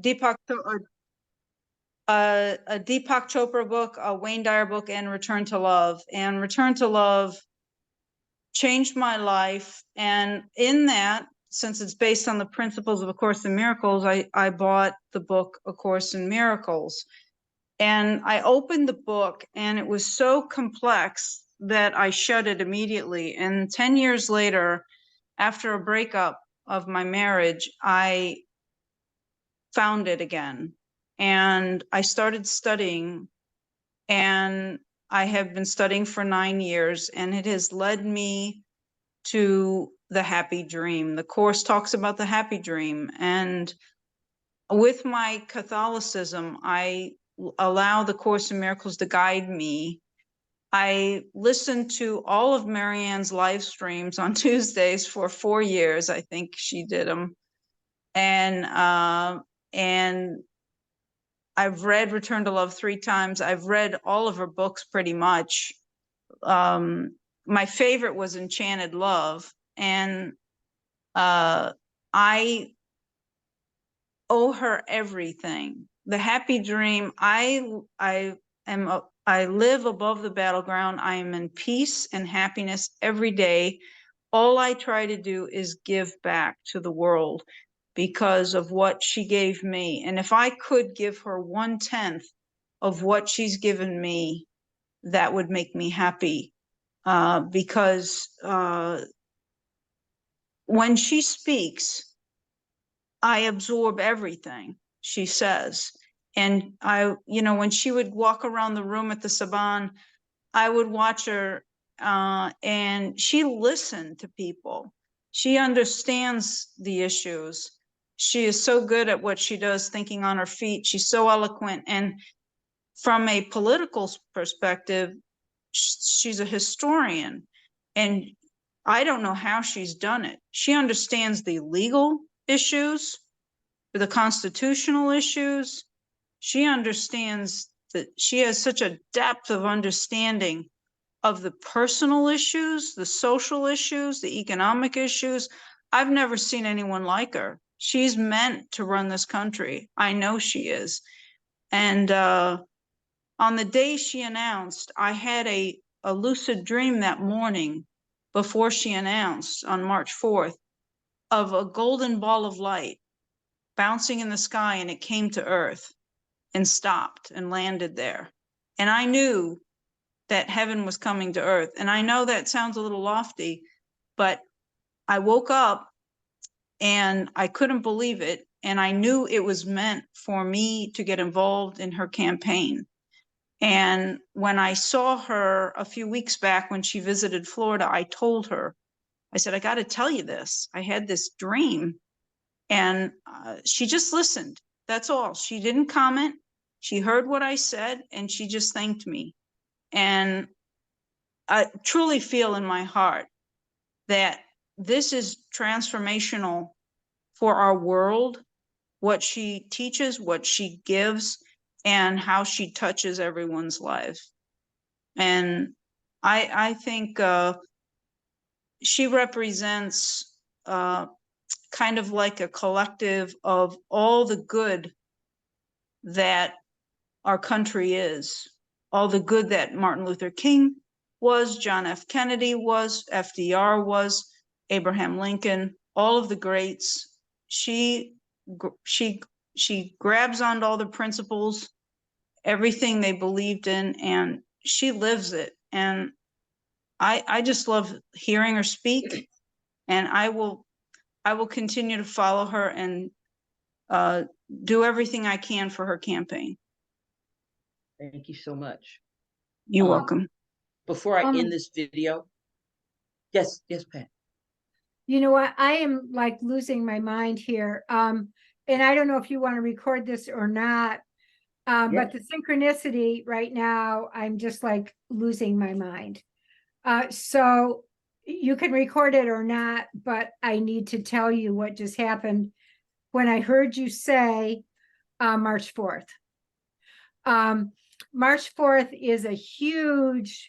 Deepak, a Deepak Chopra book, a Wayne Dyer book, and Return to Love. And Return to Love changed my life. And in that, since it's based on the principles of A Course in Miracles, I bought the book A Course in Miracles. And I opened the book and it was so complex that I shut it immediately. And 10 years later, after a breakup of my marriage, I found it again. And I started studying, and I have been studying for 9 years, and it has led me to the happy dream. The Course talks about the happy dream. And with my Catholicism, I allow the Course in Miracles to guide me. I listened to all of Marianne's live streams on Tuesdays for 4 years. I think she did them. And I've read Return to Love 3 times. I've read all of her books pretty much. My favorite was Enchanted Love. And I owe her everything. The happy dream, I live above the battleground. I am in peace and happiness every day. All I try to do is give back to the world because of what she gave me. And if I could give her 1/10 of what she's given me, that would make me happy. Because when she speaks, I absorb everything she says. And when she would walk around the room at the Saban, I would watch her, and she listened to people. She understands the issues. She is so good at what she does, thinking on her feet. She's so eloquent. And from a political perspective, she's a historian. And I don't know how she's done it. She understands the legal issues, the constitutional issues. She understands that she has such a depth of understanding of the personal issues, the social issues, the economic issues. I've never seen anyone like her. She's meant to run this country. I know she is. And on the day she announced, I had a lucid dream that morning before she announced on March 4th of a golden ball of light bouncing in the sky, and it came to Earth and stopped and landed there. And I knew that heaven was coming to Earth. And I know that sounds a little lofty, but I woke up and I couldn't believe it. And I knew it was meant for me to get involved in her campaign. And when I saw her a few weeks back when she visited Florida, I told her, I said, I got to tell you this. I had this dream. And she just listened. That's all. She didn't comment. She heard what I said, and she just thanked me. And I truly feel in my heart that this is transformational for our world, what she teaches, what she gives, and how she touches everyone's life. And I think she represents kind of like a collective of all the good that our country is, all the good that Martin Luther King was, John F. Kennedy was, FDR was, Abraham Lincoln, all of the greats. She grabs onto all the principles, everything they believed in, and she lives it. And I just love hearing her speak, and I will continue to follow her and do everything I can for her campaign. Thank you so much. You're welcome. Before I end this video, yes, Pat. You know what? I am like losing my mind here. And I don't know if you want to record this or not. But the synchronicity right now, I'm just like losing my mind. So you can record it or not, but I need to tell you what just happened when I heard you say March 4th. March 4th is a hugely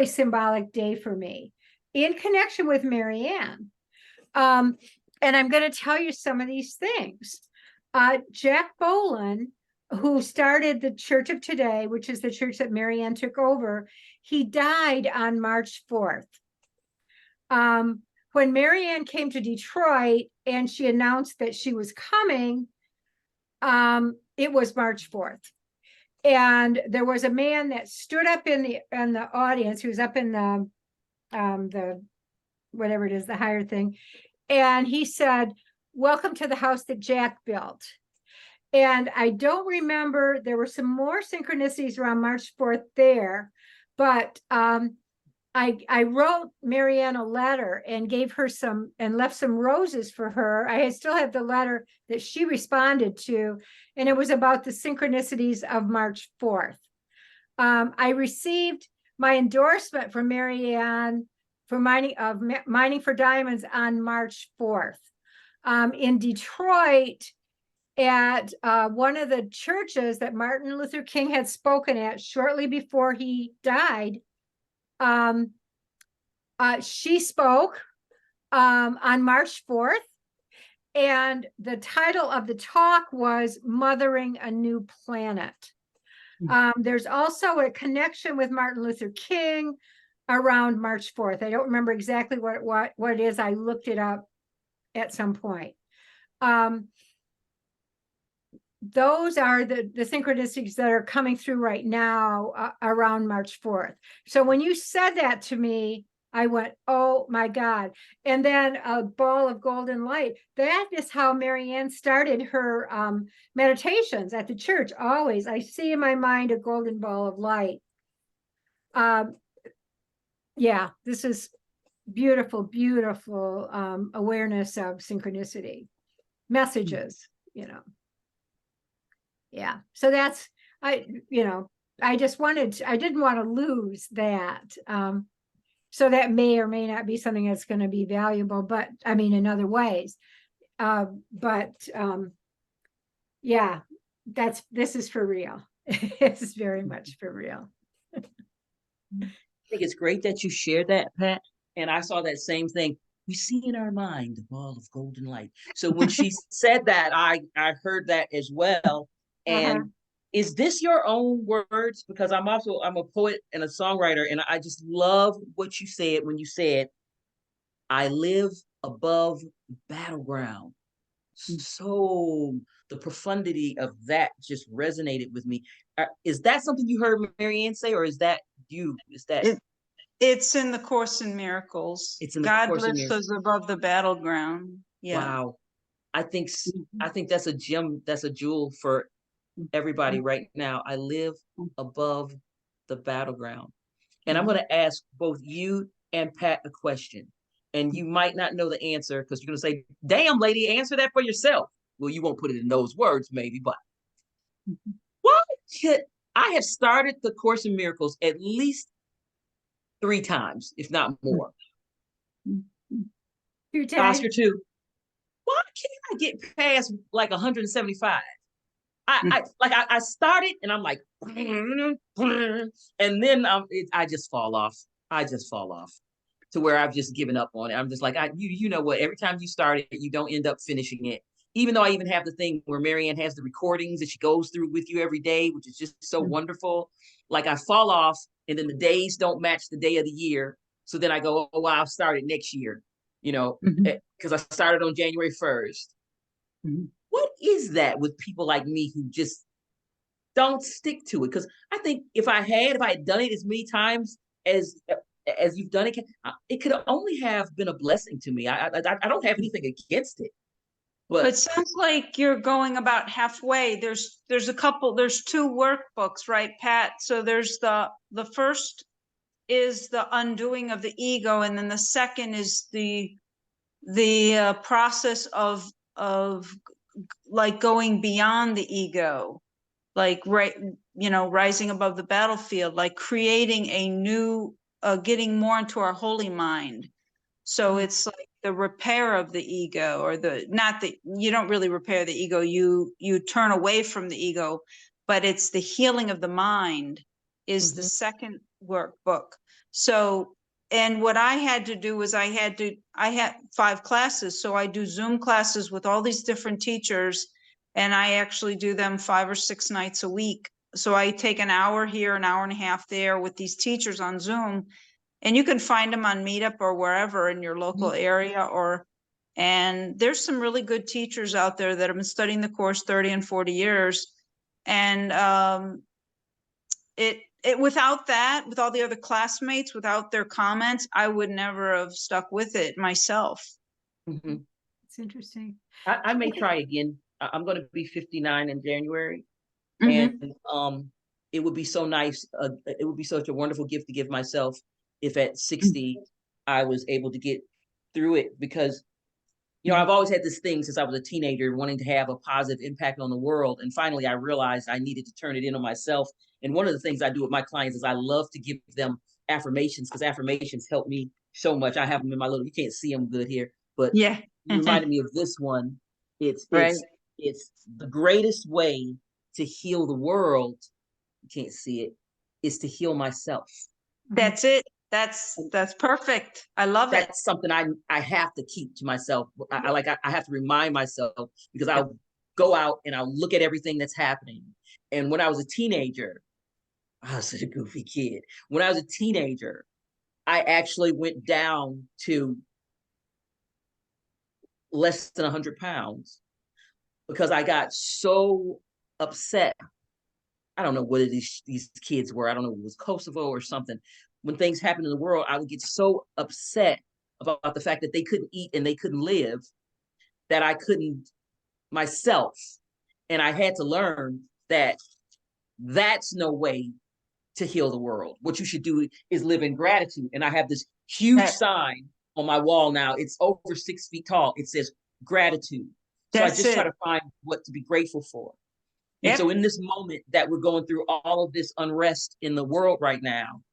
symbolic day for me in connection with Marianne. And I'm going to tell you some of these things. Jack Boland, who started the Church of Today, which is the church that Marianne took over, he died on March 4th. When Marianne came to Detroit and she announced that she was coming, it was March 4th. And there was a man that stood up in the audience, who was up in the whatever it is, the higher thing, and he said, "Welcome to the house that Jack built." And I don't remember, there were some more synchronicities around March 4th there, but I wrote Marianne a letter and gave her some, and left some roses for her. I still have the letter that she responded to, and it was about the synchronicities of March 4th. I received my endorsement from Marianne for mining for diamonds on March 4th. In Detroit, at one of the churches that Martin Luther King had spoken at shortly before he died, she spoke on March 4th, and the title of the talk was "Mothering a New Planet." There's also a connection with Martin Luther King around March 4th. I don't remember exactly what it is. I looked it up at some point. Those are the synchronicities that are coming through right now around March 4th. So when you said that to me, I went, oh my God. And then a ball of golden light. That is how Marianne started her meditations at the church. Always, I see in my mind a golden ball of light. Yeah, this is beautiful, beautiful awareness of synchronicity. Messages, you know. Yeah, so that's, I didn't want to lose that. So that may or may not be something that's going to be valuable, but I mean, in other ways. Yeah, this is for real. This is very much for real. I think it's great that you shared that, Pat. And I saw that same thing. We see in our mind the ball of golden light. So when she said that, I heard that as well. And is this your own words? Because I'm a poet and a songwriter, and I just love what you said when you said, "I live above battleground." So the profundity of that just resonated with me. Is that something you heard Marianne say, or is that you? Is that it's in the Course in Miracles? It's in the God Course in lifts Miracles. us above the battleground. Yeah. Wow. I think that's a gem, that's a jewel for everybody right now. I live above the battleground. And I'm going to ask both you and Pat a question. And you might not know the answer because you're going to say, "Damn, lady, answer that for yourself." Well, you won't put it in those words, maybe, but what should I have started the Course in Miracles at least 3 times, if not more. Oscar too. Why can't I get past like 175? I started and I'm like, and then I just fall off. I just fall off to where I've just given up on it. I'm just like, you know what? Every time you start it, you don't end up finishing it. Even though I even have the thing where Marianne has the recordings that she goes through with you every day, which is just so wonderful. Like I fall off, and then the days don't match the day of the year. So then I go, oh, well, I'll start it next year, because I started on January 1st. What is that with people like me who just don't stick to it? Because I think if I had done it as many times as you've done it could only have been a blessing to me. I don't have anything against it. But it sounds like you're going about halfway. There's two workbooks, right, Pat? So there's the first is the undoing of the ego, and then the second is the process of like going beyond the ego, like rising above the battlefield, like creating a new, getting more into our holy mind. So it's like the repair of the ego, or you don't really repair the ego, you turn away from the ego, but it's the healing of the mind is the second workbook. So, and what I had to do was I had 5 classes. So I do Zoom classes with all these different teachers, And I actually do them 5 or 6 nights a week. So I take an hour here, an hour and a half there with these teachers on Zoom. And you can find them on Meetup or wherever in your local area, and there's some really good teachers out there that have been studying the course 30 and 40 years. And without that, with all the other classmates, without their comments, I would never have stuck with it myself. It's interesting. I may try again. I'm going to be 59 in January. Mhm. And it would be so nice. It would be such a wonderful gift to give myself if at 60 I was able to get through it, because I've always had this thing since I was a teenager, wanting to have a positive impact on the world. And finally, I realized I needed to turn it in on myself. And one of the things I do with my clients is I love to give them affirmations, because affirmations help me so much. I have them in my little, you can't see them good here, but Yeah. you reminded me of this one. It's Right. the greatest way to heal the world. You can't see it. Is to heal myself. That's it. That's perfect. I love it. That's something I have to keep to myself. I have to remind myself, because I'll go out and I'll look at everything that's happening. And when I was a teenager, I was such a goofy kid. When I was a teenager, I actually went down to less than 100 pounds because I got so upset. I don't know what these kids were. I don't know if it was Kosovo or something. When things happened in the world, I would get so upset about the fact that they couldn't eat and they couldn't live, that I couldn't myself. And I had to learn that that's no way to heal the world. What you should do is live in gratitude. And I have this huge sign on my wall now. It's over 6 feet tall. It says gratitude. So I just try to find what to be grateful for. And so in this moment that we're going through all of this unrest in the world right now,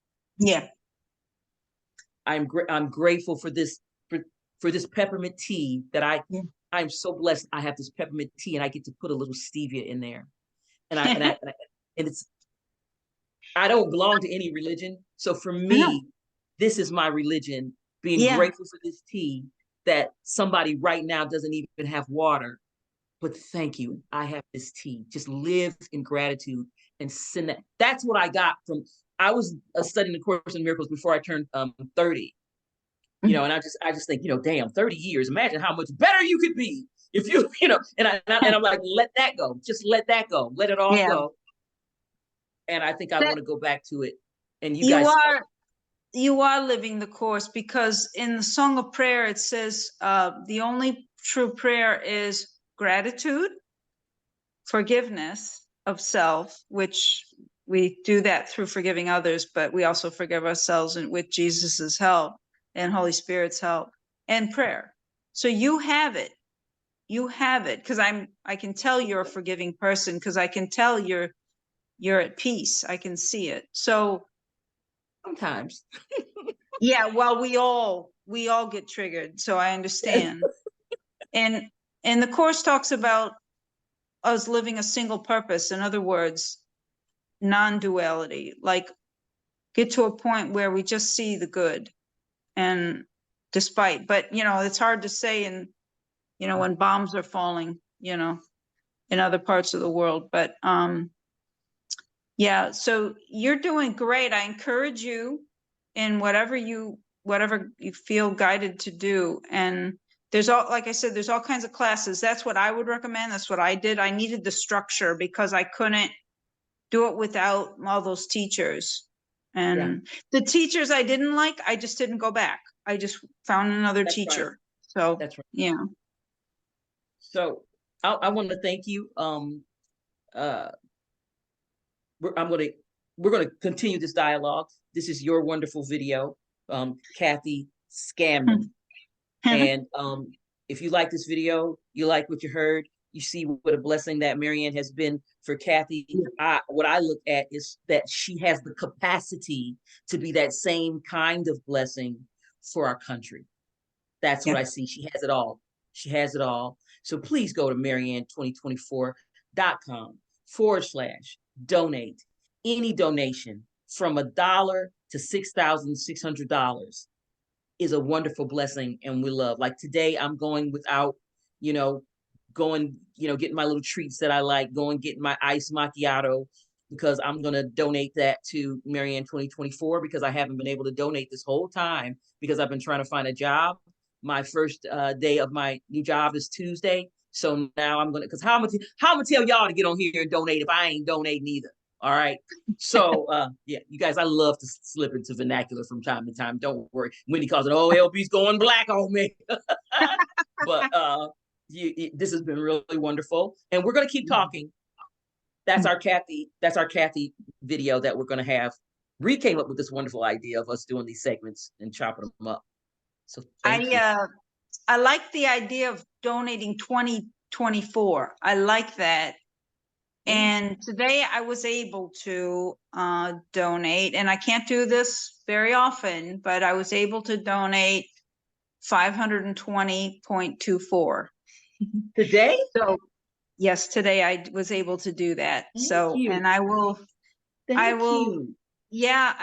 I'm grateful for this for this peppermint tea that I'm so blessed. I have this peppermint tea and I get to put a little stevia in there, and it's, I don't belong to any religion, so for me, this is my religion. Being grateful for this tea that somebody right now doesn't even have water. But thank you. I have this tea. Just live in gratitude and send that. That's what I got from. I was studying the Course in Miracles before I turned 30. And I just think, damn, 30 years. Imagine how much better you could be if you, And I'm like, let that go. Just let that go. Let it all go. And I think I want to go back to it. And you guys, you are living the Course, because in the Song of Prayer it says the only true prayer is gratitude, forgiveness of self, which we do that through forgiving others, but we also forgive ourselves with Jesus's help and Holy Spirit's help, and prayer. So you have it. Because I can tell you're a forgiving person, because I can tell you're at peace. I can see it. So sometimes. Yeah, well, we all get triggered, so I understand. And the Course talks about us living a single purpose. In other words, non-duality, like get to a point where we just see the good. And but it's hard to say when bombs are falling, in other parts of the world. But yeah, so you're doing great. I encourage you in whatever you feel guided to do. And like I said, there's all kinds of classes. That's what I would recommend. That's what I did. I needed the structure because I couldn't do it without all those teachers. And the teachers I didn't like, I just didn't go back. I just found another teacher. Right. So that's right. Yeah. So I want to thank you. We're going to continue this dialogue. This is your wonderful video, Kathy Scaman. And if you like this video, you like what you heard, you see what a blessing that Marianne has been for Kathy. What I look at is that she has the capacity to be that same kind of blessing for our country. That's what I see. She has it all. She has it all. So please go to marianne2024.com/donate. Any donation from $1 to $6,600 is a wonderful blessing, and we love. Like today, I'm going without, going, getting my little treats that I like, going getting my iced macchiato, because I'm going to donate that to Marianne 2024, because I haven't been able to donate this whole time because I've been trying to find a job. My first day of my new job is Tuesday. So now I'm going to, because how am I going to tell y'all to get on here and donate if I ain't donating either? All right. So yeah, you guys, I love to slip into vernacular from time to time. Don't worry. Wendy calls it, oh, LB's going black on me. But this has been really wonderful. And we're going to keep talking. That's our Kathy video that we're going to have. Bree came up with this wonderful idea of us doing these segments and chopping them up. So thank you. I like the idea of donating 2024. I like that. And today I was able to donate, and I can't do this very often, but I was able to donate 520.24. Today? So yes, today I was able to do that. Thank you. And I will, Thank you. yeah,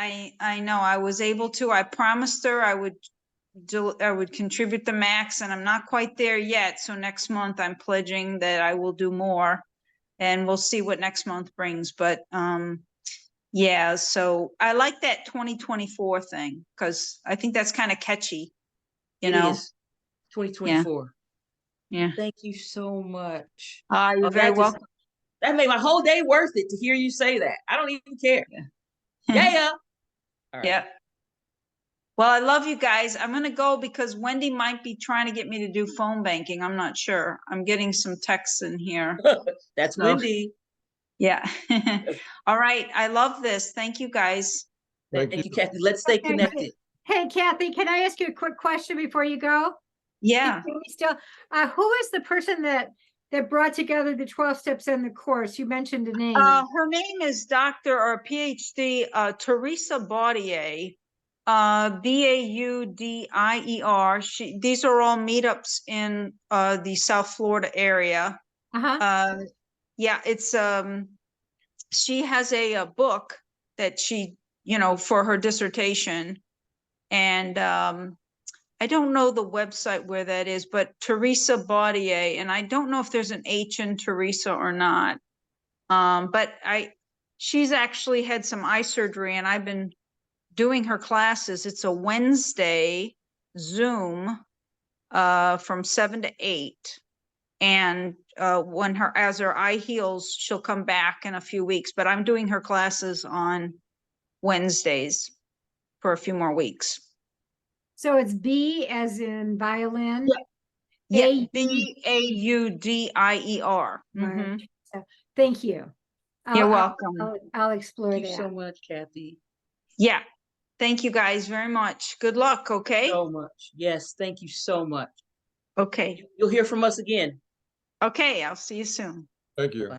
I know I was able to. I promised her I would contribute the max, and I'm not quite there yet. So next month I'm pledging that I will do more, and we'll see what next month brings. But yeah, so I like that 2024 thing, because I think that's kind of catchy, It is 2024. Yeah. Thank you so much. You're very welcome. That made my whole day worth it to hear you say that. I don't even care. Yeah. All right. Yeah. Well, I love you guys. I'm going to go because Wendy might be trying to get me to do phone banking. I'm not sure. I'm getting some texts in here. That's Wendy. Yeah. All right. I love this. Thank you, guys. Thank you, Kathy. Let's stay connected. Hey, Kathy, can I ask you a quick question before you go? Yeah. Who is the person that brought together the 12 steps in the course? You mentioned a name. Her name is Dr. or PhD Teresa Baudier. Baudier. These are all meetups in the South Florida area. Yeah, it's she has a book that she, for her dissertation, and I don't know the website where that is, but Teresa Baudier, and I don't know if there's an H in Teresa or not. But she's actually had some eye surgery, and I've been doing her classes. It's a Wednesday Zoom from 7 to 8. And as her eye heals, she'll come back in a few weeks. But I'm doing her classes on Wednesdays for a few more weeks. So it's B as in violin? Yeah, Baudier. Right. So, thank you. You're welcome. I'll explore that. Thank you so much, Kathy. Yeah. Thank you guys very much. Good luck, okay? So much. Yes, thank you so much. Okay. You'll hear from us again. Okay, I'll see you soon. Thank you. Bye.